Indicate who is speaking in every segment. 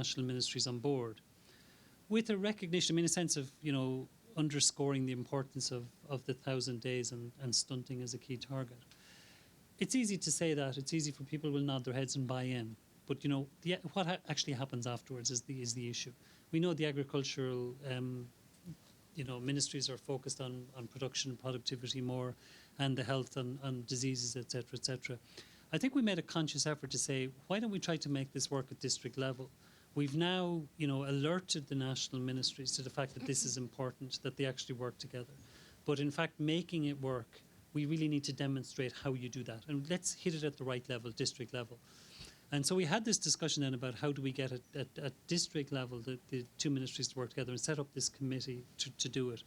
Speaker 1: national ministries on board, with a recognition, in a sense of, underscoring the importance of the 1,000 days and stunting as a key target. It's easy to say that. It's easy for people will nod their heads and buy in. But, what actually happens afterwards is the issue. We know the agricultural ministries are focused on production and productivity more, and the health and diseases, etc., etc. I think we made a conscious effort to say, why don't we try to make this work at district level? We've now, alerted the national ministries to the fact that this is important, that they actually work together. But in fact, making it work, we really need to demonstrate how you do that. And let's hit it at the right level, district level. And so we had this discussion then about how do we get at district level the two ministries to work together and set up this committee to do it.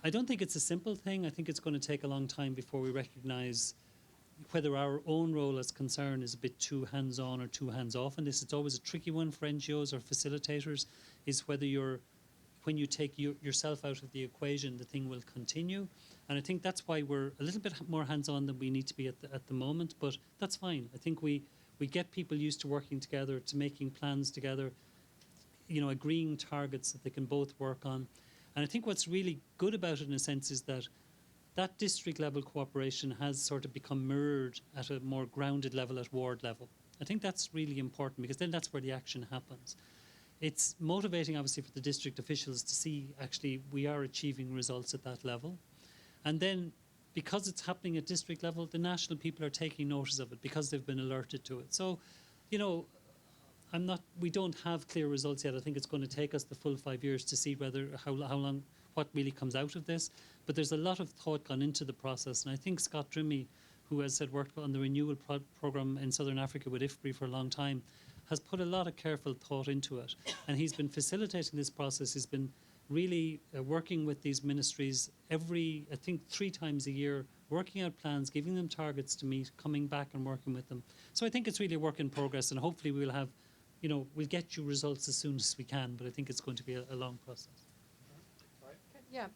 Speaker 1: I don't think it's a simple thing. I think it's going to take a long time before we recognise whether our own role as concern is a bit too hands-on or too hands-off in this. It's always a tricky one for NGOs or facilitators, is whether when you take yourself out of the equation, the thing will continue. And I think that's why we're a little bit more hands-on than we need to be at the moment, but that's fine. I think we get people used to working together, to making plans together, agreeing targets that they can both work on. And I think what's really good about it, in a sense, is that district level cooperation has sort of become mirrored at a more grounded level, at ward level. I think that's really important, because then that's where the action happens. It's motivating, obviously, for the district officials to see actually we are achieving results at that level. And then, because it's happening at district level, the national people are taking notice of it because they've been alerted to it. So, we don't have clear results yet. I think it's going to take us the full 5 years to see what really comes out of this. But there's a lot of thought gone into the process. And I think Scott Drimmie, who has worked on the renewal programme in Southern Africa with IFPRI for a long time, has put a lot of careful thought into it. And he's been facilitating this process. He's been really working with these ministries I think 3 times a year, working out plans, giving them targets to meet, coming back and working with them. So I think it's really a work in progress, and hopefully we'll have, we'll get you results as soon as we can, but I think it's going to be a long process.
Speaker 2: Yeah.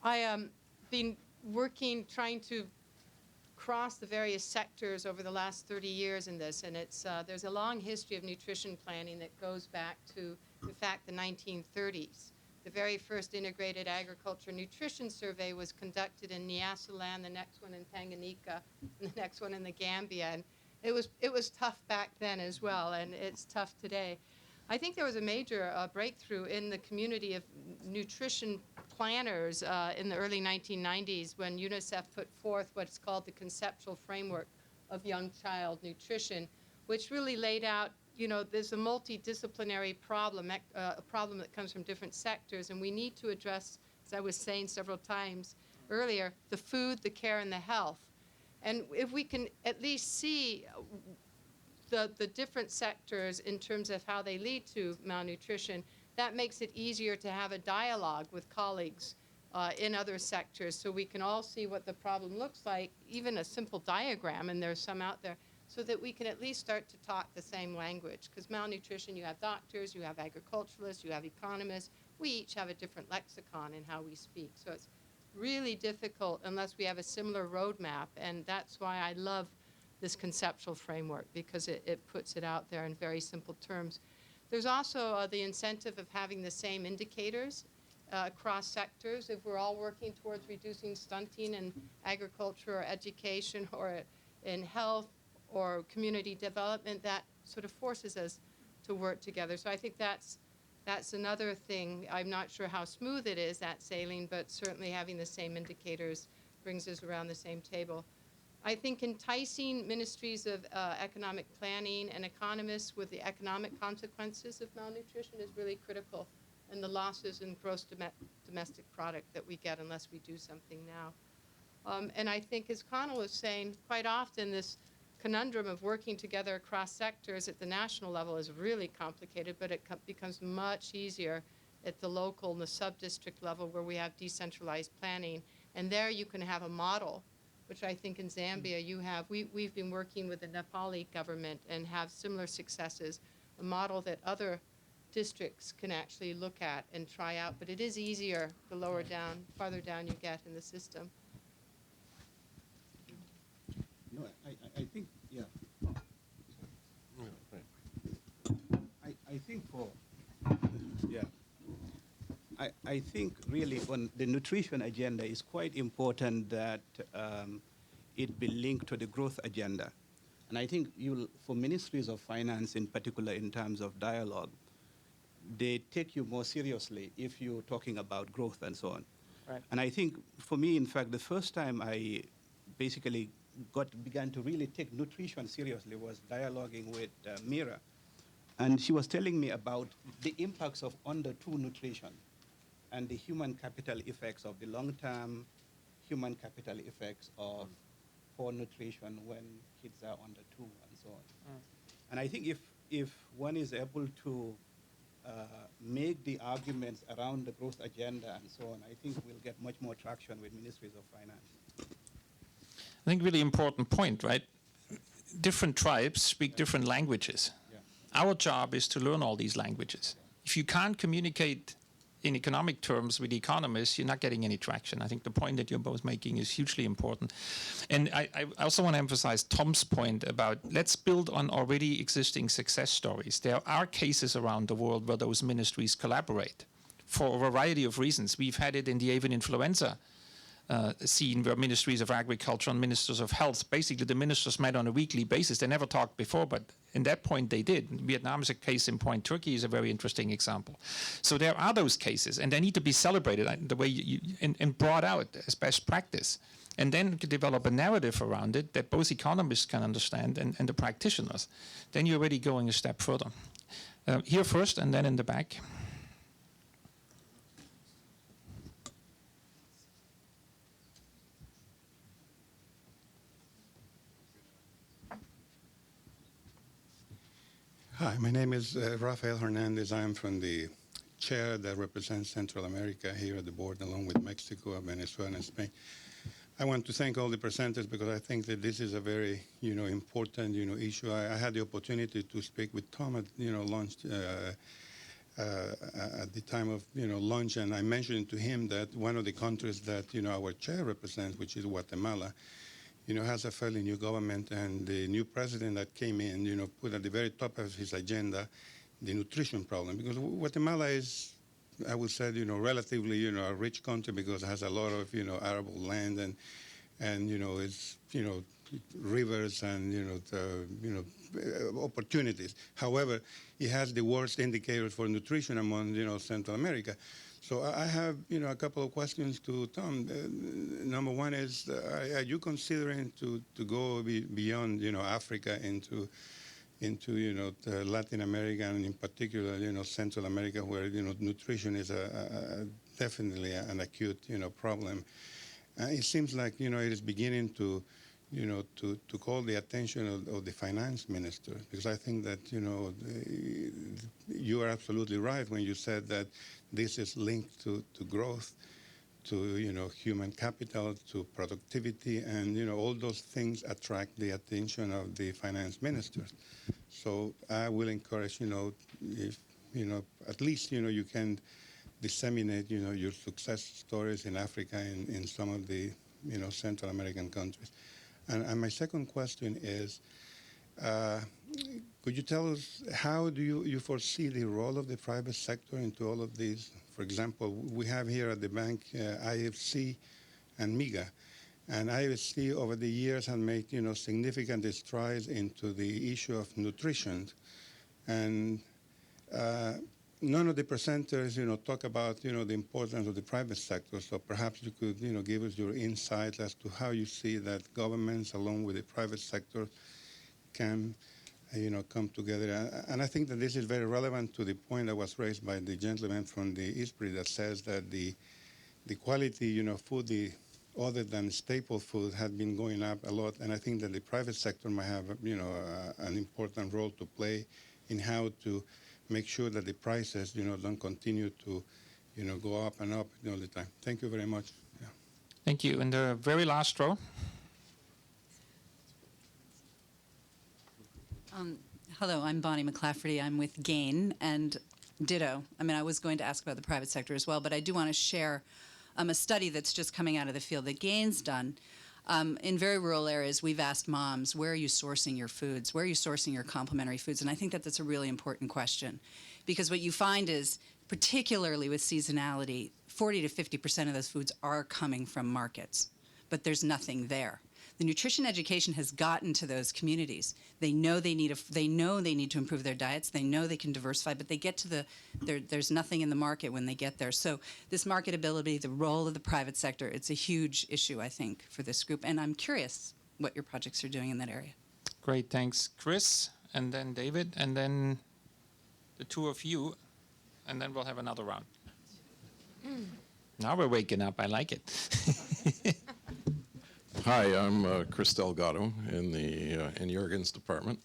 Speaker 2: I been trying to cross the various sectors over the last 30 years in this, and there's a long history of nutrition planning that goes back to, in fact, the 1930s. The very first integrated agriculture nutrition survey was conducted in Nyasaland, the next one in Tanganyika, and the next one in the Gambia. And it was tough back then as well, and it's tough today. I think there was a major breakthrough in the community of nutrition planners in the early 1990s when UNICEF put forth what's called the conceptual framework of young child nutrition, which really laid out, there's a multidisciplinary problem, a problem that comes from different sectors, and we need to address, as I was saying several times earlier, the food, the care, and the health. And if we can at least see the different sectors in terms of how they lead to malnutrition, that makes it easier to have a dialogue with colleagues in other sectors, so we can all see what the problem looks like, even a simple diagram, and there's some out there, so that we can at least start to talk the same language. Because malnutrition, you have doctors, you have agriculturalists, you have economists. We each have a different lexicon in how we speak. So it's really difficult unless we have a similar roadmap, and that's why I love this conceptual framework, because it puts it out there in very simple terms. There's also the incentive of having the same indicators across sectors. If we're all working towards reducing stunting in agriculture or education or in health or community development, that sort of forces us to work together. So I think that's another thing. I'm not sure how smooth it is, that sailing, but certainly having the same indicators brings us around the same table. I think enticing ministries of economic planning and economists with the economic consequences of malnutrition is really critical, and the losses in gross domestic product that we get unless we do something now. And I think, as Connell was saying, quite often this conundrum of working together across sectors at the national level is really complicated, but it becomes much easier at the local and the sub-district level where we have decentralized planning. And there you can have a model, which I think in Zambia you have. We've been working with the Nepali government and have similar successes, a model that other districts can actually look at and try out. But it is easier the lower down, farther down you get in the system.
Speaker 3: No, I think, yeah. I think really on the nutrition agenda is quite important that it be linked to the growth agenda. And I think for ministries of finance in particular in terms of dialogue, they take you more seriously if you're talking about growth and so on.
Speaker 4: Right.
Speaker 3: And I think for me, in fact, the first time I basically began to really take nutrition seriously was dialoguing with Mira. And she was telling me about the impacts of under-2 nutrition and the human capital effects of the long-term human capital effects of poor nutrition when kids are under 2 and so on. And I think if one is able to make the arguments around the growth agenda and so on, I think we'll get much more traction with ministries of finance.
Speaker 5: I think really important point, right? Different tribes speak different languages.
Speaker 3: Yeah.
Speaker 5: Our job is to learn all these languages. If you can't communicate in economic terms with economists, you're not getting any traction. I think the point that you're both making is hugely important. And I also want to emphasize Tom's point about let's build on already existing success stories. There are cases around the world where those ministries collaborate for a variety of reasons. We've had it in the avian influenza scene where ministries of agriculture and ministers of health, basically the ministers met on a weekly basis. They never talked before, but in that point they did. Vietnam is a case in point. Turkey is a very interesting example. So there are those cases, and they need to be celebrated the way and brought out as best practice. And then to develop a narrative around it that both economists can understand and the practitioners. Then you're already going a step further. Here first, and then in the back.
Speaker 6: Hi, my name is Rafael Hernandez. I am from the chair that represents Central America here at the board, along with Mexico, Venezuela, and Spain. I want to thank all the presenters because I think that this is a very, important, issue. I had the opportunity to speak with Tom at, lunch at the time of, lunch, and I mentioned to him that one of the countries that, our chair represents, which is Guatemala, has a fairly new government, and the new president that came in, put at the very top of his agenda the nutrition problem. Because Guatemala is, I would say, relatively, a rich country because it has a lot of, arable land and it's, rivers and, opportunities. However, it has the worst indicators for nutrition among, Central America. So I have, a couple of questions to Tom. Number one is, are you considering to go beyond, Africa into Latin America and in particular, Central America, where, nutrition is definitely an acute, problem. It seems like, it is beginning to call the attention of the finance minister, because I think that, you are absolutely right when you said that this is linked to growth, to, human capital, to productivity, and, all those things attract the attention of the finance ministers. So I will encourage, if, at least, you can disseminate, your success stories in Africa and in some of the, Central American countries. And my second question is, could you tell us how do you foresee the role of the private sector into all of these? For example, we have here at the bank IFC and MIGA. And IFC over the years has made, significant strides into the issue of nutrition. And none of the presenters, talk about, the importance of the private sector. So perhaps you could, give us your insight as to how you see that governments, along with the private sector, can, come together. And I think that this is very relevant to the point that was raised by the gentleman from the ISPRI that says that the quality, food, other than staple food, had been going up a lot. And I think that the private sector might have, an important role to play in how to make sure that the prices, don't continue to, go up and up all the time. Thank you very much. Yeah.
Speaker 5: Thank you. In the very last row.
Speaker 7: Hello, I'm Bonnie McClafferty. I'm with GAIN, and ditto. I mean, I was going to ask about the private sector as well, but I do want to share a study that's just coming out of the field that GAIN's done. In very rural areas, we've asked moms, where are you sourcing your foods? Where are you sourcing your complementary foods? And I think that that's a really important question, because what you find is particularly with seasonality, 40 to 50% of those foods are coming from markets, but there's nothing there. The nutrition education has gotten to those communities. They know they need to improve their diets. They know they can diversify, but they get to there's nothing in the market when they get there. So this marketability, the role of the private sector, it's a huge issue, I think, for this group. And I'm curious what your projects are doing in that area.
Speaker 5: Great, thanks. Chris, and then David, and then the two of you, and then we'll have another round. Now we're waking up. I like it.
Speaker 4: Hi, I'm Chris Delgado in Jürgen's department.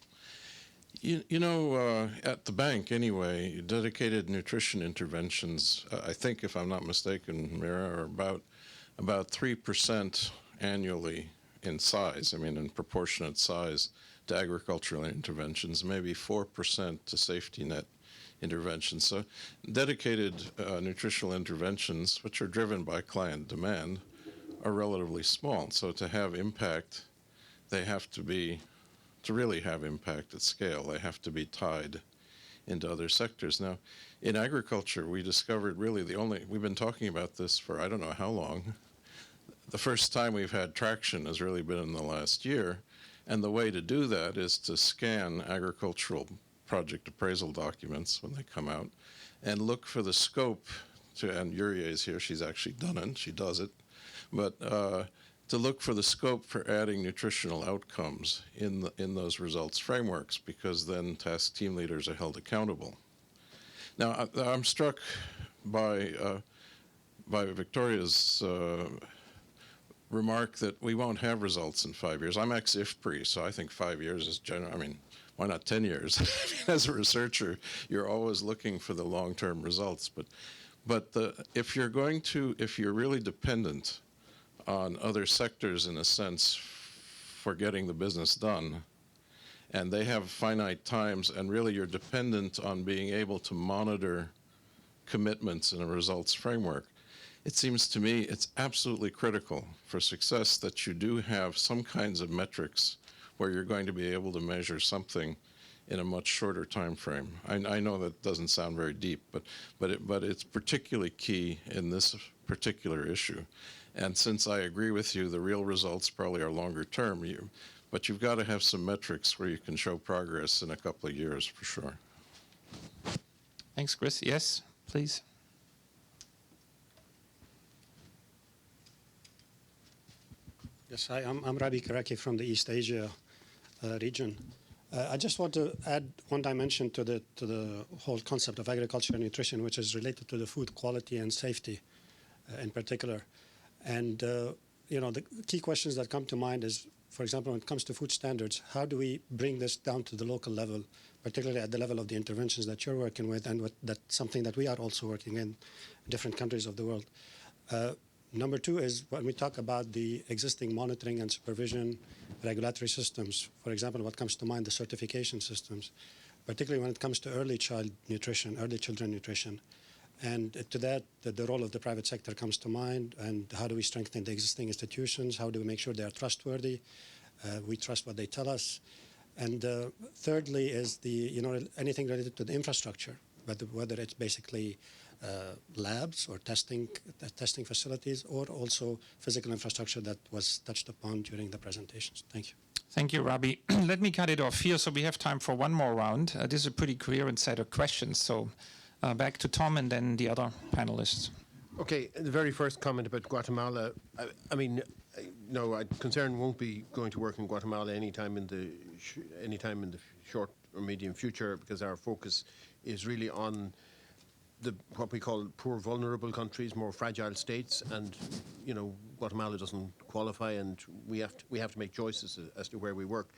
Speaker 4: You know, at the bank anyway, dedicated nutrition interventions, I think if I'm not mistaken, Mira, are about 3% annually in size, I mean in proportionate size to agricultural interventions, maybe 4% to safety net interventions. So dedicated nutritional interventions, which are driven by client demand, are relatively small. So to have impact, they have to really have impact at scale, they have to be tied into other sectors. Now, in agriculture, we discovered really we've been talking about this for I don't know how long. The first time we've had traction has really been in the last year. And the way to do that is to scan agricultural project appraisal documents when they come out and look for the scope and Yuria is here, she's actually done it, she does it, but to look for the scope for adding nutritional outcomes in those results frameworks, because then task team leaders are held accountable. Now, I'm struck by Victoria's remark that we won't have results in 5 years. I'm ex-IFPRI, so I think 5 years is general. I mean, why not 10 years? As a researcher, you're always looking for the long-term results. But if you're really dependent on other sectors in a sense for getting the business done, and they have finite times, and really you're dependent on being able to monitor commitments in a results framework, it seems to me it's absolutely critical for success that you do have some kinds of metrics where you're going to be able to measure something in a much shorter time frame. I know that doesn't sound very deep, but it's particularly key in this particular issue. And since I agree with you, the real results probably are longer term, but you've got to have some metrics where you can show progress in a couple of years for sure.
Speaker 5: Thanks, Chris. Yes, please.
Speaker 8: Yes, hi, I'm Rabi Karaki from the East Asia region. I just want to add one dimension to the whole concept of agriculture and nutrition, which is related to the food quality and safety in particular. And, you know, the key questions that come to mind is, for example, when it comes to food standards, how do we bring this down to the local level, particularly at the level of the interventions that you're working with, and that's something that we are also working in different countries of the world. Number two is when we talk about the existing monitoring and supervision regulatory systems, for example, what comes to mind, the certification systems, particularly when it comes to early children nutrition. And to that, the role of the private sector comes to mind, and how do we strengthen the existing institutions? How do we make sure they are trustworthy? We trust what they tell us. And thirdly is anything related to the infrastructure, whether it's basically labs or testing facilities, or also physical infrastructure that was touched upon during the presentations. Thank you.
Speaker 5: Thank you, Rabi. Let me cut it off here so we have time for one more round. This is a pretty coherent set of questions. So back to Tom and then the other panelists.
Speaker 9: Okay, the very first comment about Guatemala, I mean, no, I'm concerned won't be going to work in Guatemala anytime in the short or medium future, because our focus is really on what we call poor, vulnerable countries, more fragile states, and Guatemala doesn't qualify, and we have to make choices as to where we work.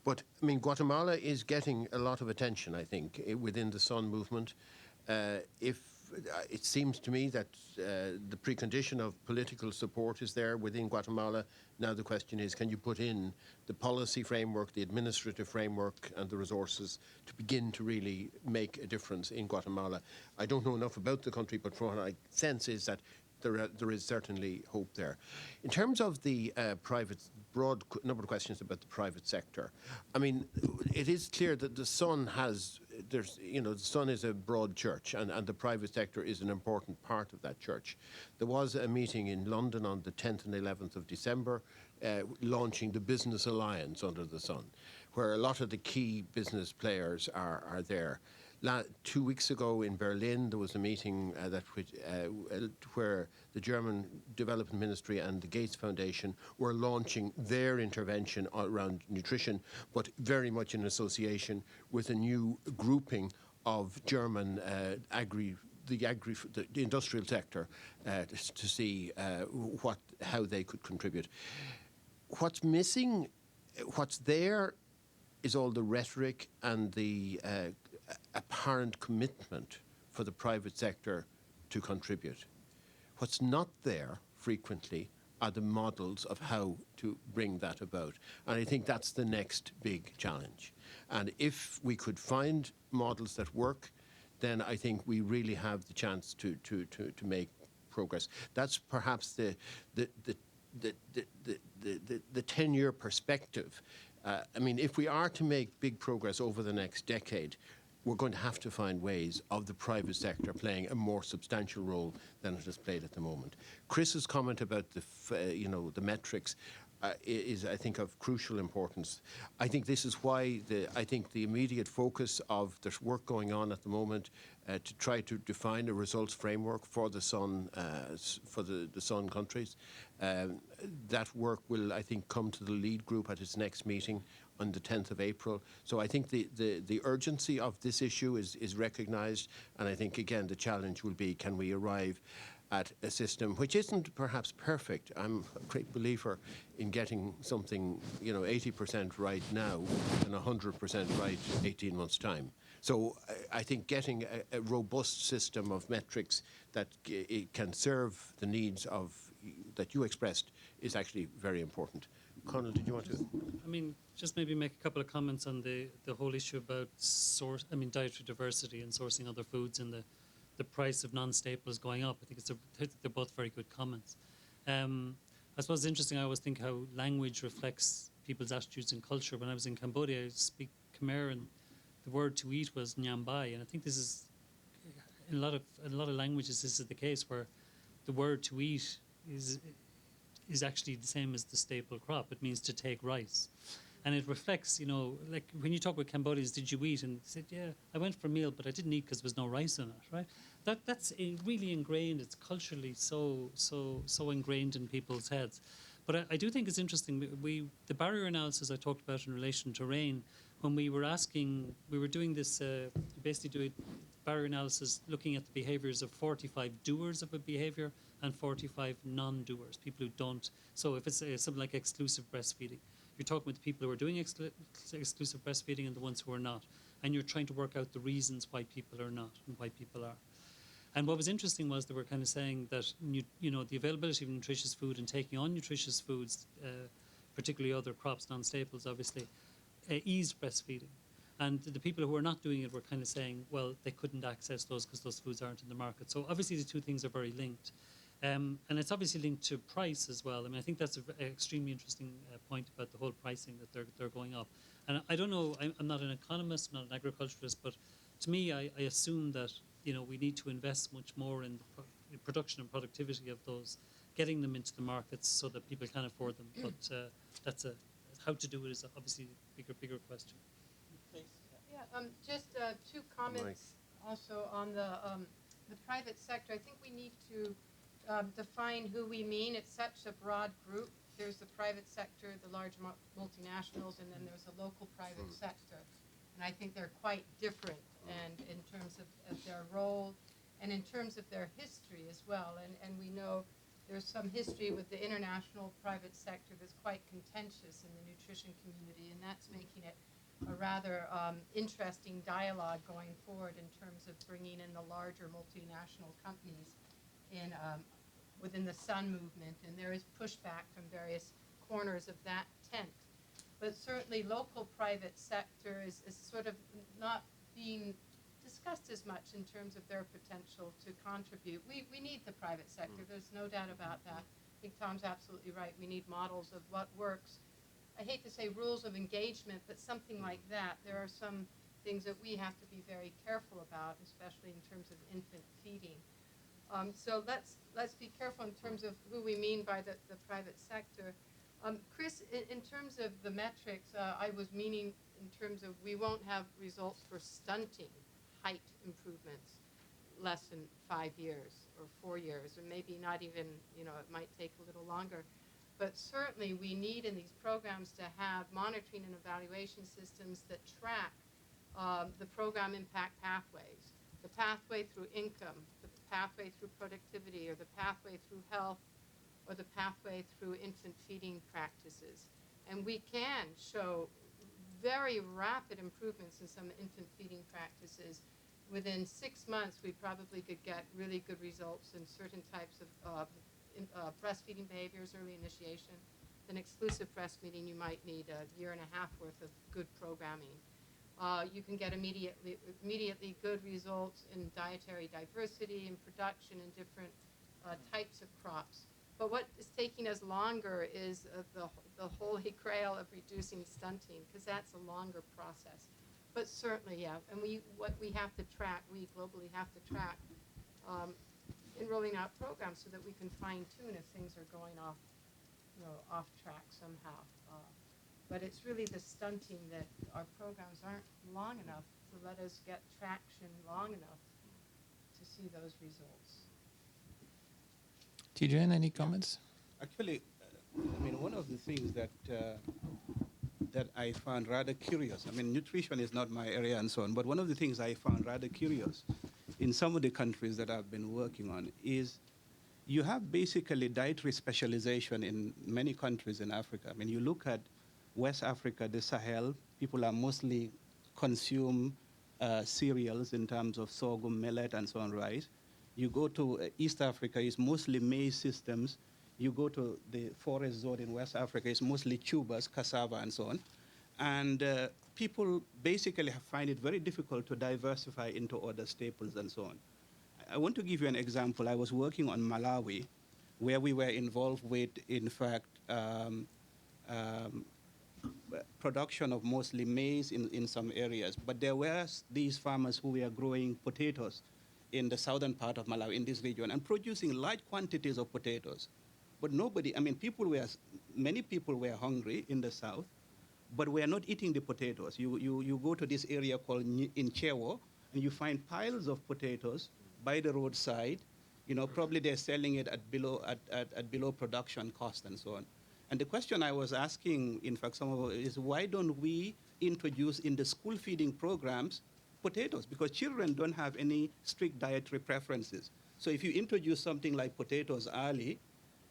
Speaker 9: But I mean, Guatemala is getting a lot of attention, I think, within the Sun movement. It seems to me that the precondition of political support is there within Guatemala. Now the question is, can you put in the policy framework, the administrative framework, and the resources to begin to really make a difference in Guatemala? I don't know enough about the country, but from what I sense is that there is certainly hope there. In terms of the broad number of questions about the private sector, I mean, it is clear that the Sun has the Sun is a broad church, and the private sector is an important part of that church. There was a meeting in London on the 10th and 11th of December, launching the Business Alliance under the Sun, where a lot of the key business players are there. 2 weeks ago in Berlin, there was a meeting where the German Development Ministry and the Gates Foundation were launching their intervention around nutrition, but very much in association with a new grouping of German the industrial sector to see how they could contribute. What's missing, what's there, is all the rhetoric and the apparent commitment for the private sector to contribute. What's not there frequently are the models of how to bring that about. And I think that's the next big challenge. And if we could find models that work, then I think we really have the chance to make progress. That's perhaps the 10-year perspective. I mean, if we are to make big progress over the next decade, we're going to have to find ways of the private sector playing a more substantial role than it has played at the moment. Chris's comment about the metrics is, I think, of crucial importance. I think this is why the immediate focus of the work going on at the moment to try to define a results framework for the Sun Sun countries. That work will, I think, come to the lead group at its next meeting on the 10th of April. So I think the urgency of this issue is recognised, and I think, again, the challenge will be, can we arrive at a system which isn't perhaps perfect? I'm a great believer in getting something, 80% right now and 100% right 18 months' time. So I think getting a robust system of metrics that it can serve the needs that you expressed is actually very important. Connell, did you want to?
Speaker 1: I mean, just maybe make a couple of comments on the whole issue about dietary diversity and sourcing other foods and the price of non-staples going up. I think they're both very good comments. I suppose it's interesting. I always think how language reflects people's attitudes and culture. When I was in Cambodia, I speak Khmer, and the word to eat was nyam bai, and I think this is in a lot of languages. This is the case where the word to eat is actually the same as the staple crop. It means to take rice. And it reflects, like when you talk with Cambodians, did you eat? And they said, yeah, I went for a meal, but I didn't eat because there was no rice in it, right? That's really ingrained. It's culturally so ingrained in people's heads. But I do think it's interesting. The barrier analysis I talked about in relation to rain, when we were doing this, basically doing barrier analysis, looking at the behaviours of 45 doers of a behaviour and 45 non-doers, people who don't. So if it's something like exclusive breastfeeding, you're talking with the people who are doing exclusive breastfeeding and the ones who are not. And you're trying to work out the reasons why people are not and why people are. And what was interesting was they were kind of saying that, the availability of nutritious food and taking on nutritious foods, particularly other crops, non-staples, obviously, eased breastfeeding. And the people who are not doing it were kind of saying, well, they couldn't access those because those foods aren't in the market. So obviously the two things are very linked. And it's obviously linked to price as well. I mean, I think that's an extremely interesting point about the whole pricing, that they're going up. And I don't know, I'm not an economist, I'm not an agriculturalist, but to me, I assume that, we need to invest much more in the production and productivity of those, getting them into the markets so that people can afford them. But how to do it is obviously a bigger question.
Speaker 2: Yeah, just two comments also on the private sector. I think we need to define who we mean. It's such a broad group. There's the private sector, the large multinationals, and then there's the local private sector. And I think they're quite different, and in terms of their role and in terms of their history as well. And we know there's some history with the international private sector that's quite contentious in the nutrition community, and that's making it a rather interesting dialogue going forward in terms of bringing in the larger multinational companies in within the Sun movement, and there is pushback from various corners of that tent. But certainly local private sector is sort of not being discussed as much in terms of their potential to contribute. We need the private sector, there's no doubt about that. I think Tom's absolutely right. We need models of what works. I hate to say rules of engagement, but something like that. There are some things that we have to be very careful about, especially in terms of infant feeding. So let's be careful in terms of who we mean by the private sector. Chris, in terms of the metrics, I was meaning in terms of we won't have results for stunting height improvements less than 5 years or 4 years, or maybe not even, it might take a little longer. But certainly we need in these programs to have monitoring and evaluation systems that track the program impact pathways, the pathway through income, the pathway through productivity, or the pathway through health, or the pathway through infant feeding practices. And we can show very rapid improvements in some infant feeding practices. Within 6 months, we probably could get really good results in certain types of breastfeeding behaviors, early initiation. Then exclusive breastfeeding, you might need a year and a half worth of good programming. You can get immediately good results in dietary diversity and production in different types of crops. But what is taking us longer is the holy grail of reducing stunting, because that's a longer process. But certainly, yeah, and what we have to track, we globally have to track in rolling out programs so that we can fine tune if things are going off, off track somehow. But it's really the stunting that our programs aren't long enough to let us get traction long enough to see those results.
Speaker 5: Tidjane, any comments?
Speaker 3: Actually, one of the things that that I found rather curious, nutrition is not my area and so on, but one of the things I found rather curious in some of the countries that I've been working on is you have basically dietary specialization in many countries in Africa. You look at West Africa, the Sahel, people are mostly consume cereals in terms of sorghum, millet, and so on, rice. You go to East Africa, it's mostly maize systems. You go to the forest zone in West Africa, it's mostly tubers, cassava, and so on. And people basically find it very difficult to diversify into other staples and so on. I want to give you an example. I was working on Malawi, where we were involved with, in fact, production of mostly maize in some areas. But there were these farmers who were growing potatoes in the southern part of Malawi, in this region, and producing large quantities of potatoes. But many people were hungry in the south, but were not eating the potatoes. You go to this area called Inchewo, and you find piles of potatoes by the roadside. Probably they're selling it at below production cost and so on. And the question I was asking, in fact, is why don't we introduce in the school feeding programs potatoes? Because children don't have any strict dietary preferences. So if you introduce something like potatoes early,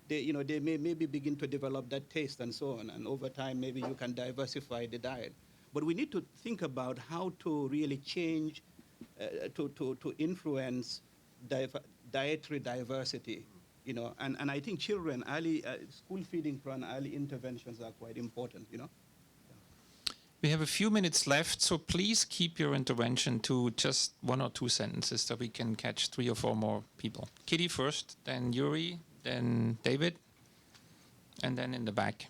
Speaker 3: they may maybe begin to develop that taste and so on. And over time, maybe you can diversify the diet. But we need to think about how to really change, to influence dietary diversity. And I think children, early school feeding plan, early interventions are quite important.
Speaker 5: We have a few minutes left, so please keep your intervention to just 1 or 2 sentences so we can catch 3 or 4 more people. Kitty first, then Yuri, then David, and then in the back.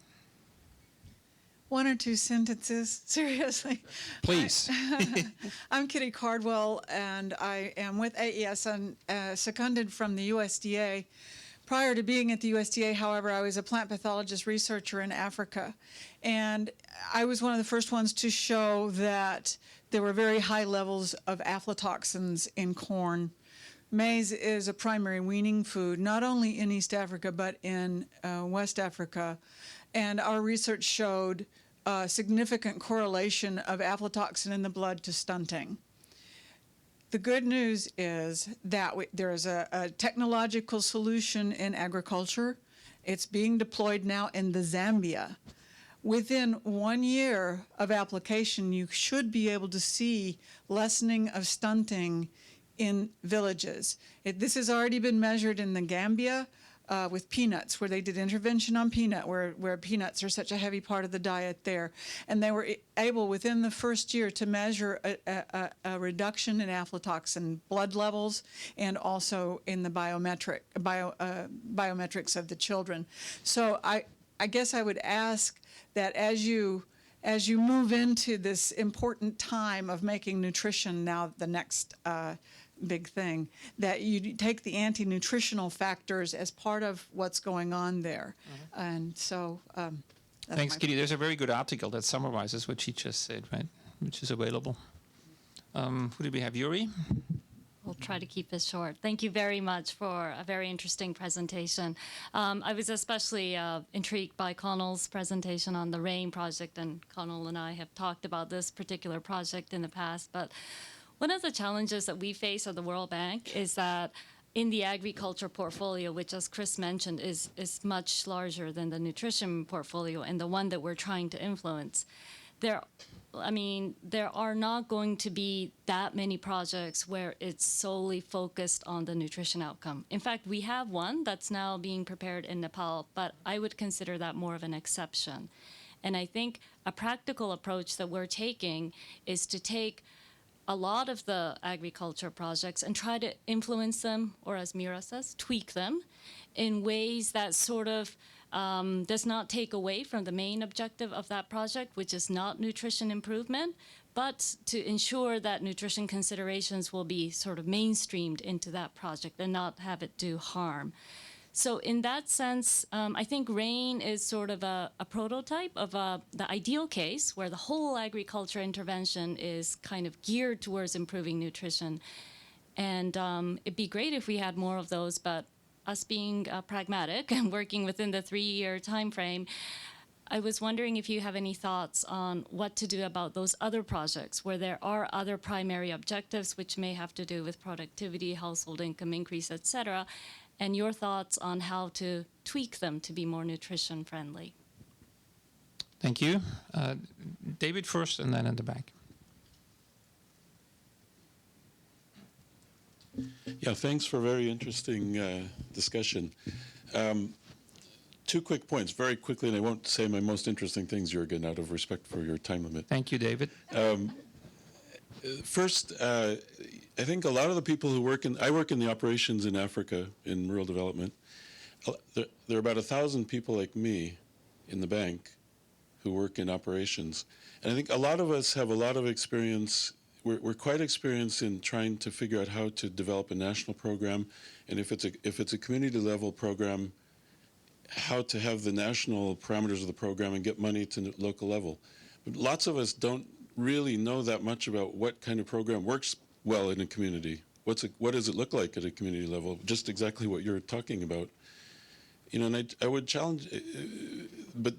Speaker 10: 1 or 2 sentences, seriously.
Speaker 5: Please.
Speaker 10: I'm Kitty Cardwell, and I am with AES and seconded from the USDA. Prior to being at the USDA, however, I was a plant pathologist researcher in Africa. And I was one of the first ones to show that there were very high levels of aflatoxins in corn. Maize is a primary weaning food, not only in East Africa, but in West Africa. And our research showed a significant correlation of aflatoxin in the blood to stunting. The good news is that there is a technological solution in agriculture. It's being deployed now in the Zambia. Within 1 year of application, you should be able to see lessening of stunting in villages. This has already been measured in the Gambia with peanuts, where they did intervention on peanut, where peanuts are such a heavy part of the diet there. And they were able, within the first year, to measure a reduction in aflatoxin blood levels and also in the biometrics of the children. So I guess I would ask that as you as you move into this important time of making nutrition now the next big thing, that you take the anti-nutritional factors as part of what's going on there. And so that's
Speaker 5: Thanks,
Speaker 10: my
Speaker 5: Kitty. There's a very good article that summarizes what she just said, right? Which is available. Who did we have? Yuri?
Speaker 11: We'll try to keep this short. Thank you very much for a very interesting presentation. I was especially intrigued by Connell's presentation on the RAIN project, and Connell and I have talked about this particular project in the past. But one of the challenges that we face at the World Bank is that in the agriculture portfolio, which, as Chris mentioned, is much larger than the nutrition portfolio and the one that we're trying to influence, there are not going to be that many projects where it's solely focused on the nutrition outcome. In fact, we have one that's now being prepared in Nepal, but I would consider that more of an exception. And I think a practical approach that we're taking is to take a lot of the agriculture projects and try to influence them, or as Mira says, tweak them in ways that sort of does not take away from the main objective of that project, which is not nutrition improvement, but to ensure that nutrition considerations will be sort of mainstreamed into that project and not have it do harm. So in that sense, I think RAIN is sort of a prototype of the ideal case where the whole agriculture intervention is kind of geared towards improving nutrition. And it'd be great if we had more of those, but us being pragmatic and working within the 3-year time frame, I was wondering if you have any thoughts on what to do about those other projects where there are other primary objectives which may have to do with productivity, household income increase, etc., and your thoughts on how to tweak them to be more nutrition friendly.
Speaker 5: Thank you. David first and then in the back.
Speaker 12: Yeah, thanks for a very interesting discussion. 2 quick points, very quickly, and I won't say my most interesting things, Jürgen, out of respect for your time limit.
Speaker 5: Thank you, David.
Speaker 12: First, I think a lot of the people who I work in the operations in Africa, in rural development. There are about 1,000 people like me in the bank who work in operations. And I think a lot of us have a lot of experience. We're quite experienced in trying to figure out how to develop a national program, and if it's a community level program, how to have the national parameters of the program and get money to the local level. But lots of us don't really know that much about what kind of program works well in a community. What does it look like at a community level? Just exactly what you're talking about. And I would challenge, but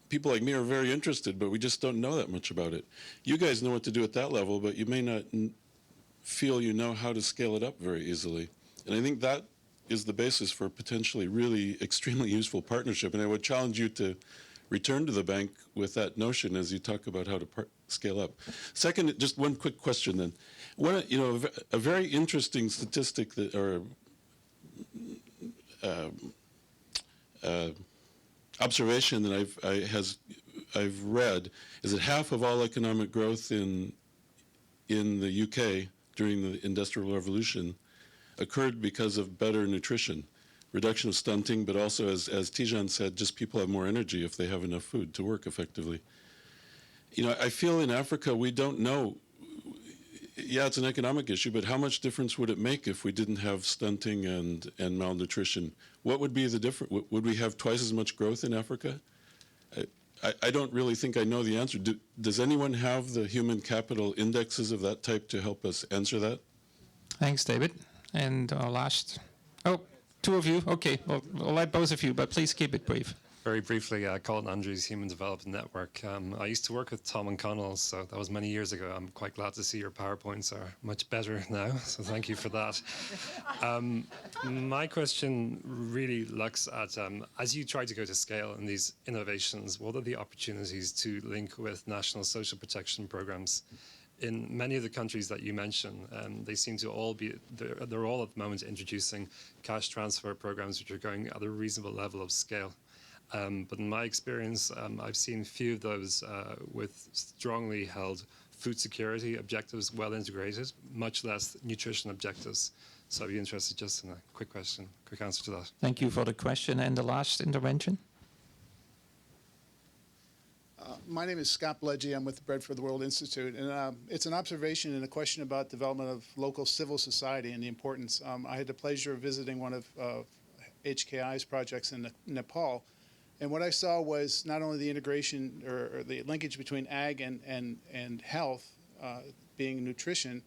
Speaker 12: people like me are very interested, but we just don't know that much about it. You guys know what to do at that level, but you may not feel you know how to scale it up very easily. And I think that is the basis for potentially really extremely useful partnership. And I would challenge you to return to the bank with that notion as you talk about how to scale up. Second, just one quick question then. A very interesting statistic that, or observation that I've read is that half of all economic growth in the UK during the Industrial Revolution occurred because of better nutrition, reduction of stunting, but also, as Tijan said, just people have more energy if they have enough food to work effectively. I feel in Africa we don't know. Yeah, it's an economic issue, but how much difference would it make if we didn't have stunting and malnutrition? What would be the difference? Would we have twice as much growth in Africa? I don't really think I know the answer. Does anyone have the human capital indexes of that type to help us answer that?
Speaker 5: Thanks, David. And our last, 2 of you. Okay, well, I'll let both of you, but please keep it brief.
Speaker 13: Very briefly, Colin Andrews, Human Development Network. I used to work with Tom and Connell, so that was many years ago. I'm quite glad to see your PowerPoints are much better now, so thank you for that. My question really looks at, as you try to go to scale in these innovations, what are the opportunities to link with national social protection programs? In many of the countries that you mentioned, they seem to all be, they're all at the moment introducing cash transfer programs which are going at a reasonable level of scale. But in my experience, I've seen few of those with strongly held food security objectives well integrated, much less nutrition objectives. So I'd be interested just in a quick answer to that.
Speaker 5: Thank you for the question. And the last intervention?
Speaker 14: My name is Scott Bledgy. I'm with the Bread for the World Institute. And it's an observation and a question about development of local civil society and the importance. I had the pleasure of visiting one of HKI's projects in Nepal. And what I saw was not only the integration or the linkage between ag and health, being nutrition,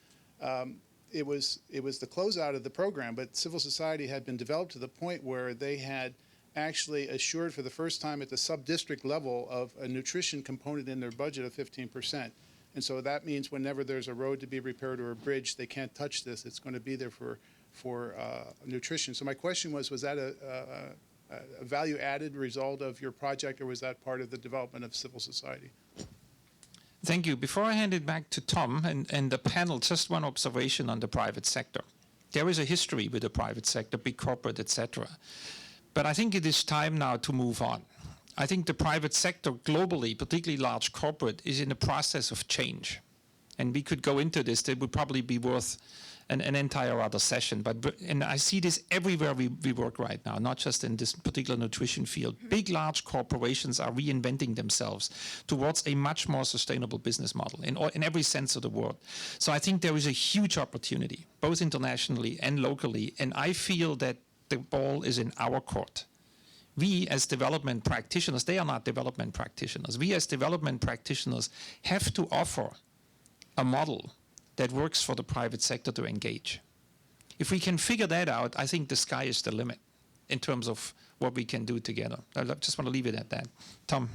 Speaker 14: it was the closeout of the program, but civil society had been developed to the point where they had actually assured for the first time at the sub-district level of a nutrition component in their budget of 15%. And so that means whenever there's a road to be repaired or a bridge, they can't touch this. It's going to be there for nutrition. So my question was that a value-added result of your project, or was that part of the development of civil society?
Speaker 5: Thank you. Before I hand it back to Tom and the panel, just one observation on the private sector. There is a history with the private sector, big corporate, etc. But I think it is time now to move on. I think the private sector globally, particularly large corporate, is in the process of change. And we could go into this. It would probably be worth an entire other session. And I see this everywhere we work right now, not just in this particular nutrition field. Big, large corporations are reinventing themselves towards a much more sustainable business model in every sense of the word. So I think there is a huge opportunity, both internationally and locally. And I feel that the ball is in our court. We as development practitioners, they are not development practitioners. We as development practitioners have to offer a model that works for the private sector to engage. If we can figure that out, I think the sky is the limit in terms of what we can do together. I just want to leave it at that. Tom.